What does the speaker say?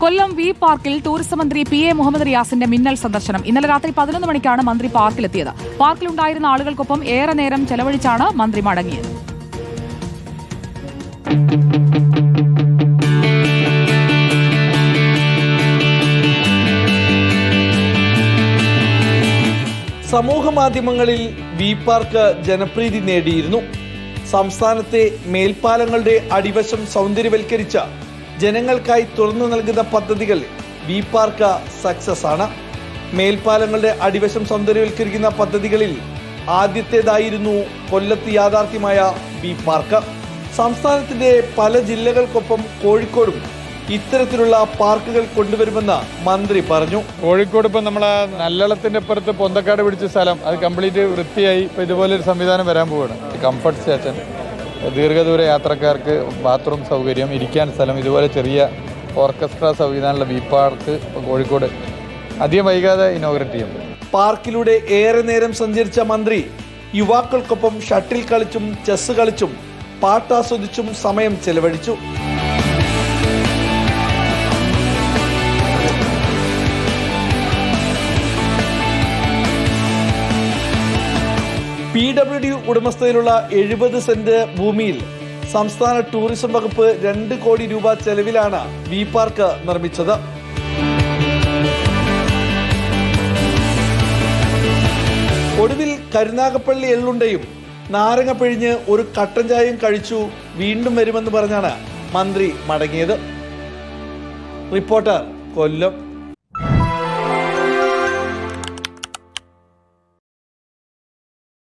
കൊല്ലം V പാർക്കിൽ tourism മന്ത്രി PA Muhammad റിയാസിന്റെ മിന്നൽ സന്ദർശനം. ഇന്നലെ രാത്രി 11 മണിക്കാണ് മന്ത്രി പാർക്കിലെത്തിയത്. പാർക്കിലുണ്ടായിരുന്ന ആളുകൾക്കൊപ്പം ഏറെ നേരം ചെലവഴിച്ചാണ് മന്ത്രി മടങ്ങിയത്. സമൂഹ മാധ്യമങ്ങളിൽ വി പാർക്ക് ജനപ്രീതി നേടിയിരുന്നു. സംസ്ഥാനത്തെ മേൽപ്പാലങ്ങളുടെ അടിവശം സൗന്ദര്യവൽക്കരിച്ച ജനങ്ങൾക്കായി തുറന്നു നൽകുന്ന പദ്ധതികൾ വി പാർക്ക് സക്സസ് ആണ്. മേൽപ്പാലങ്ങളുടെ അടിവശം സൗന്ദര്യവൽക്കരിക്കുന്ന പദ്ധതികളിൽ ആദ്യത്തേതായിരുന്നു കൊല്ലത്ത് യാഥാർത്ഥ്യമായ വി പാർക്ക്. സംസ്ഥാനത്തിന്റെ പല ജില്ലകൾക്കൊപ്പം കോഴിക്കോടും ഇത്തരത്തിലുള്ള പാർക്കുകൾ കൊണ്ടുവരുമെന്ന് മന്ത്രി പറഞ്ഞു. കോഴിക്കോട് ഇപ്പം നമ്മളെ നല്ലളത്തിന്റെ അപ്പുറത്ത് പൊന്തക്കാട് പിടിച്ച സ്ഥലം അത് കംപ്ലീറ്റ് വൃത്തിയായി ഇപ്പം ഇതുപോലൊരു സംവിധാനം വരാൻ പോവുകയാണ്. കംഫർട്ട് സ്റ്റേഷൻ, ദീർഘദൂര യാത്രക്കാർക്ക് ബാത്റൂം സൗകര്യം, ഇരിക്കാൻ സ്ഥലം, ഇതുപോലെ ചെറിയ ഓർക്കസ്ട്ര സംവിധാനമുള്ള വി പാർക്ക് കോഴിക്കോട് അധികം വൈകാതെ ഇനോഗ്രേറ്റ് ചെയ്യും. പാർക്കിലൂടെ ഏറെ നേരം സഞ്ചരിച്ച മന്ത്രി യുവാക്കൾക്കൊപ്പം ഷട്ടിൽ കളിച്ചും ചെസ് കളിച്ചും പാട്ടാസ്വദിച്ചും സമയം ചെലവഴിച്ചു. PWD ഉടമസ്ഥതയിലുള്ള 70 സെന്റ് ഭൂമിയിൽ സംസ്ഥാന ടൂറിസം വകുപ്പ് 2 കോടി രൂപ ചെലവിലാണ് വി പാർക്ക് നിർമ്മിച്ചത്. ഒടുവിൽ കരുനാഗപ്പള്ളി എള്ളുണ്ടയും നാരങ്ങ പിഴിഞ്ഞ് ഒരു കട്ടൻ ചായയും കഴിച്ചു വീണ്ടും വരുമെന്ന് പറഞ്ഞാണ് മന്ത്രി മടങ്ങിയത്. റിപ്പോർട്ടർ, കൊല്ലം.